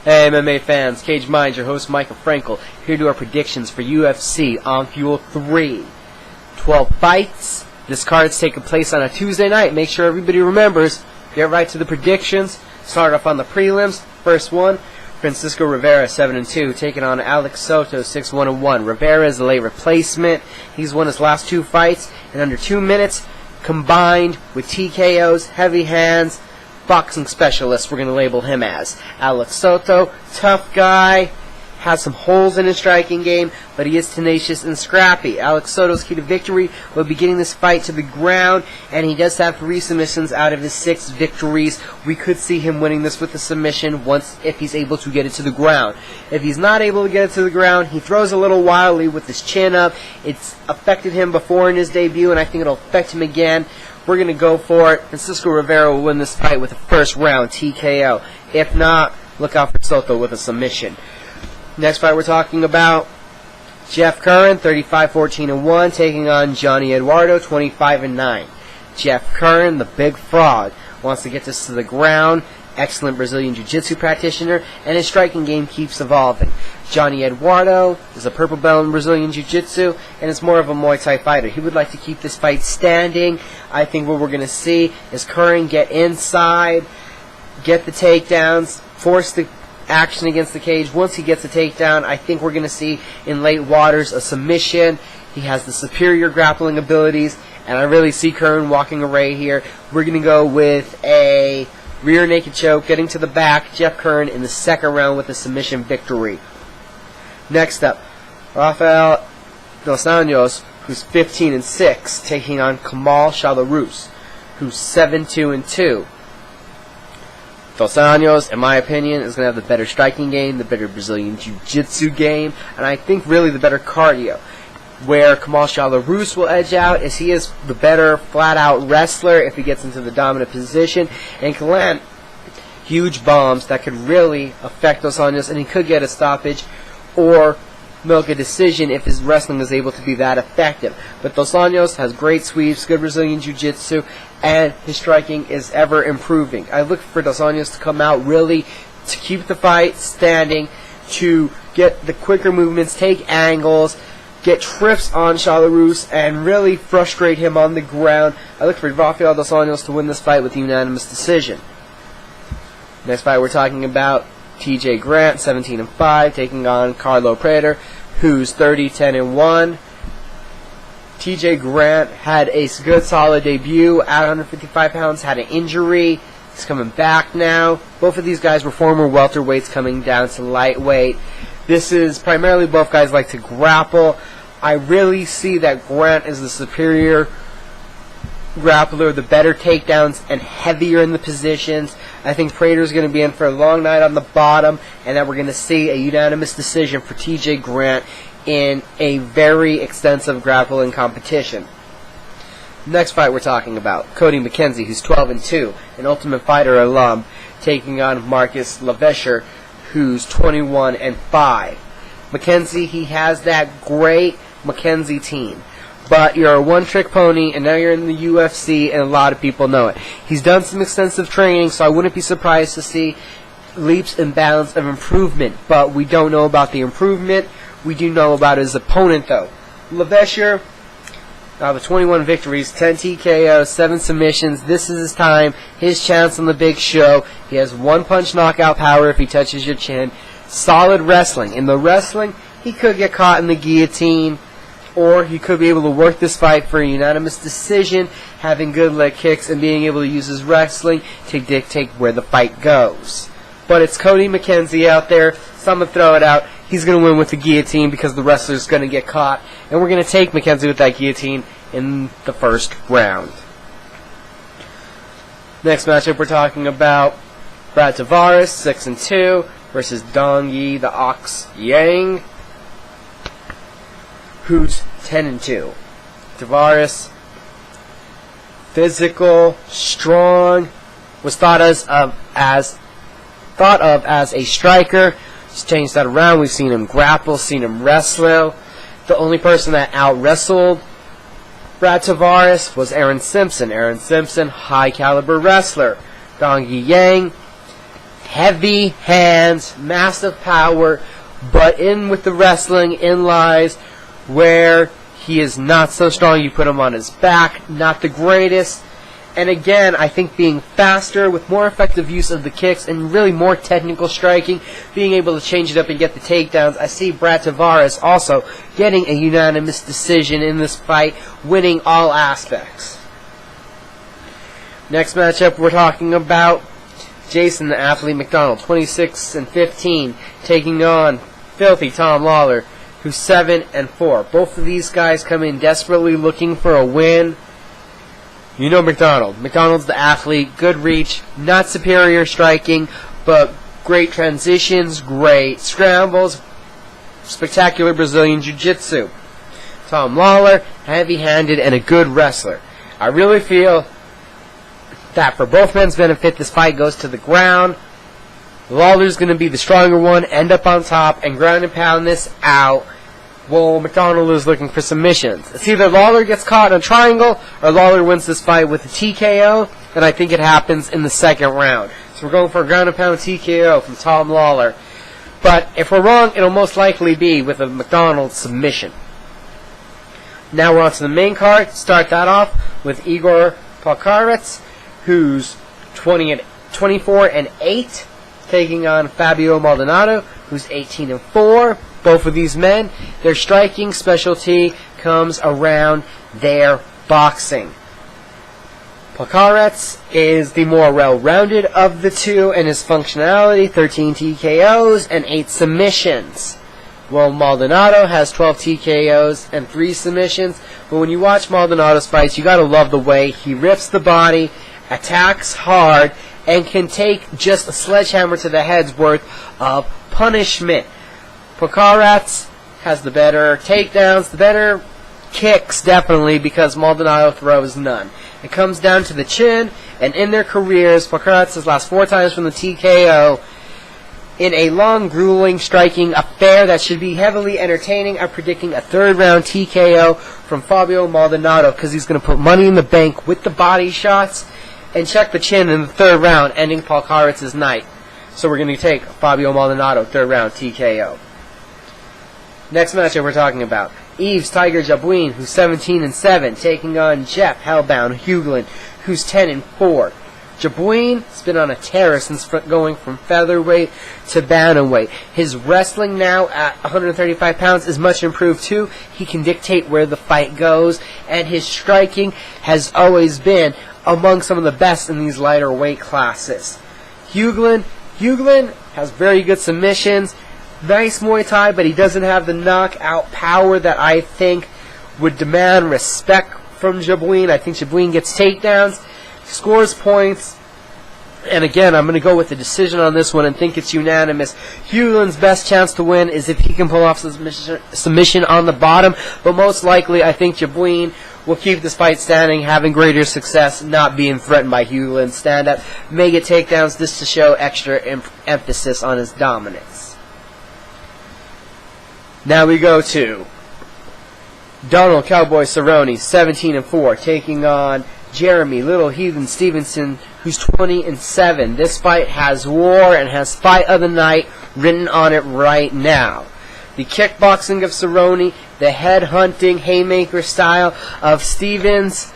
Hey MMA fans, Caged Minds, your host Michael Frankel, here to do our predictions for UFC on Fuel 3. 12 fights. This card's taking place on a Tuesday night. Make sure everybody remembers. Get right to the predictions. Start off on the prelims. First one, Francisco Rivera 7-2, taking on Alex Soto 6-1-1. Rivera is a late replacement. He's won his last 2 fights in under 2 minutes, combined with TKOs, heavy hands, boxing specialist, we're going to label him as. Alex Soto, tough guy, has some holes in his striking game, but he is tenacious and scrappy. Alex Soto's key to victory will be getting this fight to the ground, and he does have 3 submissions out of his 6 victories. We could see him winning this with a submission once if he's able to get it to the ground. If he's not able to get it to the ground, he throws a little wildly with his chin up. It's affected him before in his debut, and I think it'll affect him again. We're going to go for it. Francisco Rivera will win this fight with a first round TKO. If not, look out for Soto with a submission. Next fight we're talking about, Jeff Curran, 35-14-1, taking on Johnny Eduardo, 25-9. Jeff Curran, the big frog, wants to get this to the ground. Excellent Brazilian Jiu-Jitsu practitioner, and his striking game keeps evolving. Johnny Eduardo is a purple belt in Brazilian Jiu-Jitsu, and is more of a Muay Thai fighter. He would like to keep this fight standing. I think what we're going to see is Curran get inside, get the takedowns, force the action against the cage. Once he gets the takedown, I think we're going to see in late waters a submission. He has the superior grappling abilities, and I really see Curran walking away here. We're going to go with a rear naked choke, getting to the back. Jeff Curran in the second round with a submission victory. Next up, Rafael dos Anjos, who's 15-6, taking on Kamal Shalorus, who's 7-2-2. Dos Anjos, in my opinion, is going to have the better striking game, the better Brazilian Jiu-Jitsu game, and I think really the better cardio. Where Kamal Shalorus will edge out is he is the better flat-out wrestler if he gets into the dominant position, and can land huge bombs that could really affect Dos Anjos, and he could get a stoppage or milk a decision if his wrestling is able to be that effective. But Dos Anjos has great sweeps, good Brazilian Jiu-Jitsu, and his striking is ever improving. I look for Dos Anjos to come out really to keep the fight standing, to get the quicker movements, take angles, get trips on Shalorus, and really frustrate him on the ground. I look for Rafael dos Anjos to win this fight with a unanimous decision. Next fight we're talking about, TJ Grant, 17-5, taking on Carlo Praters, who's 30-10-1. TJ Grant had a good solid debut at 155 pounds, had an injury. He's coming back now. Both of these guys were former welterweights coming down to lightweight. This is primarily both guys like to grapple. I really see that Grant is the superior grappler, the better takedowns, and heavier in the positions. I think Praters is going to be in for a long night on the bottom, and that we're going to see a unanimous decision for TJ Grant in a very extensive grappling competition. Next fight we're talking about, Cody Mckenzie, who's 12-2, an Ultimate Fighter alum, taking on Marcus Lavesher, who's 21-5. Mckenzie, he has that great Mckenzie team, but you're a one-trick pony, and now you're in the UFC, and a lot of people know it. He's done some extensive training, so I wouldn't be surprised to see leaps and bounds of improvement, but we don't know about the improvement. We do know about his opponent, though. Lavesher, with 21 victories, 10 TKOs, 7 submissions. This is his time, his chance on the big show. He has one-punch knockout power if he touches your chin. Solid wrestling. In the wrestling, he could get caught in the guillotine, or he could be able to work this fight for a unanimous decision, having good leg kicks and being able to use his wrestling to dictate where the fight goes. But it's Cody Mckenzie out there, so I'm going to throw it out. He's going to win with the guillotine because the wrestler's going to get caught, and we're going to take Mckenzie with that guillotine in the first round. Next matchup we're talking about, Brad Taveres, 6-2, versus Dongi, the Ox Yang, who's 10-2. Taveres, physical, strong, was thought of as a striker. He's changed that around. We've seen him grapple, seen him wrestle. The only person that out-wrestled Brad Taveres was Aaron Simpson. Aaron Simpson, high-caliber wrestler. Dongi Yang, heavy hands, massive power, but in with the wrestling, in lies where he is not so strong. You put him on his back, not the greatest. And again, I think being faster with more effective use of the kicks and really more technical striking, being able to change it up and get the takedowns. I see Taveres also getting a unanimous decision in this fight, winning all aspects. Next matchup we're talking about Jason the Athlete MacDonald, 26-15, taking on Filthy Tom Lawler, who's 7-4. Both of these guys come in desperately looking for a win. You know MacDonald. MacDonald's the athlete, good reach, not superior striking, but great transitions, great scrambles, spectacular Brazilian Jiu-Jitsu. Tom Lawler, heavy-handed and a good wrestler. I really feel that for both men's benefit, this fight goes to the ground. Lawler's going to be the stronger one, end up on top, and ground and pound this out. Well, MacDonald is looking for submissions. It's either Lawler gets caught in a triangle or Lawler wins this fight with a TKO, and I think it happens in the second round. So we're going for a ground and pound TKO from Tom Lawler. But if we're wrong, it'll most likely be with a MacDonald submission. Now we're on to the main card. Start that off with Igor Pokrajac, who's 24-8, taking on Fabio Maldonado, who's 18-4. Both of these men, their striking specialty comes around their boxing. Pokrajac is the more well-rounded of the two, and his functionality, 13 TKOs and 8 submissions. Well, Maldonado has 12 TKOs and 3 submissions, but when you watch Maldonado's fights, you gotta love the way he rips the body, attacks hard, and can take just a sledgehammer to the head's worth of punishment. Pokrajac has the better takedowns, the better kicks, definitely, because Maldonado throws none. It comes down to the chin, and in their careers, Pokrajac has lost 4 times from the TKO in a long, grueling, striking affair that should be heavily entertaining. I'm predicting a third-round TKO from Fabio Maldonado because he's going to put money in the bank with the body shots and check the chin in the third round, ending Pokrajac's night. So we're going to take Fabio Maldonado, third-round TKO. Next matchup we're talking about, Yves Tiger Jabouin, who's 17-7, taking on Jeff Hellbound Hougland, who's 10-4. Jabouin's been on a tear since going from featherweight to bantamweight. His wrestling now at 135 pounds is much improved too. He can dictate where the fight goes, and his striking has always been among some of the best in these lighter weight classes. Hougland has very good submissions. Nice Muay Thai, but he doesn't have the knockout power that I think would demand respect from Jabouin. I think Jabouin gets takedowns, scores points, and again, I'm going to go with the decision on this one and think it's unanimous. Hougland's best chance to win is if he can pull off submission on the bottom, but most likely I think Jabouin will keep this fight standing, having greater success, not being threatened by Hougland's stand-up. May get takedowns, this to show extra emphasis on his dominance. Now we go to Donald Cowboy Cerrone, 17-4, taking on Jeremy Little Heathen Stevenson, who's 20-7. This fight has war and has fight of the night written on it right now. The kickboxing of Cerrone, the head-hunting haymaker style of Stevens.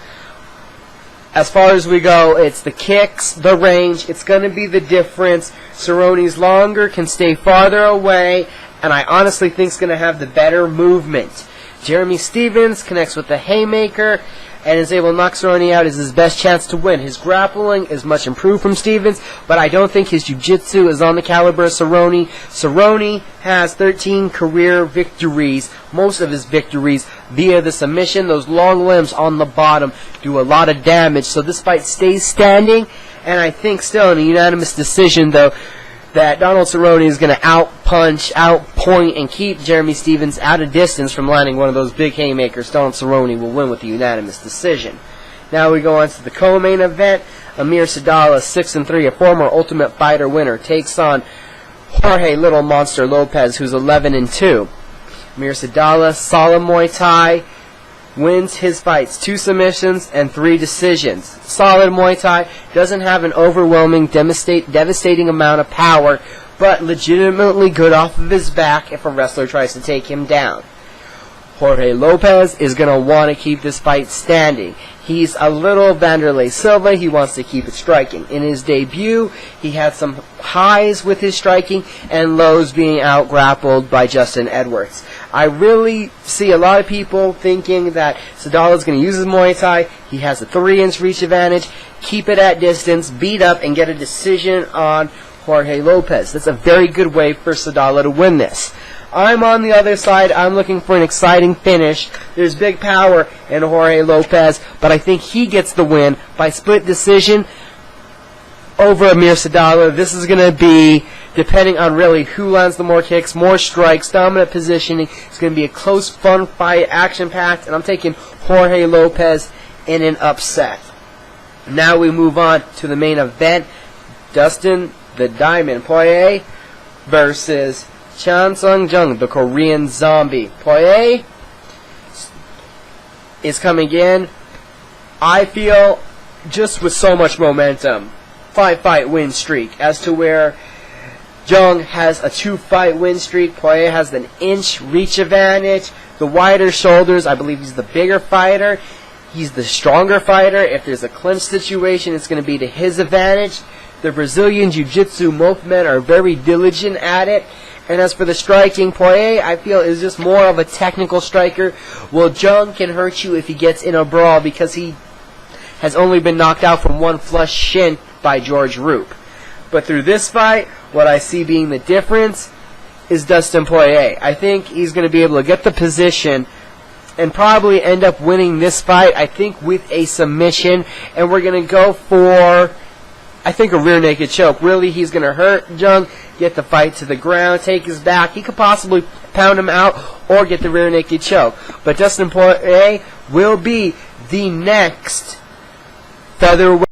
As far as we go, it's the kicks, the range. It's going to be the difference. Cerrone's longer, can stay farther away, and I honestly think is going to have the better movement. Jeremy Stevens connects with the haymaker and is able to knock Cerrone out. Is his best chance to win. His grappling is much improved from Stevens, but I don't think his jiu-jitsu is on the caliber of Cerrone. Cerrone has 13 career victories, most of his victories via the submission. Those long limbs on the bottom do a lot of damage, so this fight stays standing, and I think still in a unanimous decision, though, that Donald Cerrone is going to out-punch, out-point, and keep Jeremy Stevens at a distance from landing one of those big haymakers. Donald Cerrone will win with a unanimous decision. Now we go on to the co-main event. Admir Sadollah, 6-3, a former Ultimate Fighter winner, takes on Jorge Little Monster Lopez, who's 11-2. Admir Sadollah, solid Muay Thai, wins his fights 2 submissions and 3 decisions. Solid Muay Thai, doesn't have an overwhelming, devastating amount of power, but legitimately good off of his back if a wrestler tries to take him down. Jorge Lopez is going to want to keep this fight standing. He's a little Vanderlei Silva. He wants to keep it striking. In his debut, he had some highs with his striking and lows being out-grappled by Justin Edwards. I really see a lot of people thinking that Sadollah is going to use his Muay Thai. He has a 3-inch reach advantage. Keep it at distance, beat up, and get a decision on Jorge Lopez. That's a very good way for Sadollah to win this. I'm on the other side. I'm looking for an exciting finish. There's big power in Jorge Lopez, but I think he gets the win by split decision over Admir Sadollah. This is going to be, depending on really who lands the more kicks, more strikes, dominant positioning. It's going to be a close, fun fight, action-packed, and I'm taking Jorge Lopez in an upset. Now we move on to the main event. Dustin, the Diamond Poirier, versus Chan Sung Jung, the Korean Zombie. Poirier is coming in, I feel, just with so much momentum. 5-fight win streak, as to where Jung has a 2-fight win streak. Poirier has an inch reach advantage. The wider shoulders, I believe he's the bigger fighter. He's the stronger fighter. If there's a clinch situation, it's going to be to his advantage. The Brazilian Jiu-Jitsu, both men are very diligent at it. And as for the striking, Poirier, I feel, is just more of a technical striker. Well, Jung can hurt you if he gets in a brawl because he has only been knocked out from one flush shin by George Roop. But through this fight, what I see being the difference is Dustin Poirier. I think he's going to be able to get the position and probably end up winning this fight, I think, with a submission. And we're going to go for, I think, a rear naked choke. Really, he's going to hurt Jung, get the fight to the ground, take his back. He could possibly pound him out or get the rear naked choke. But Dustin Poirier will be the next featherweight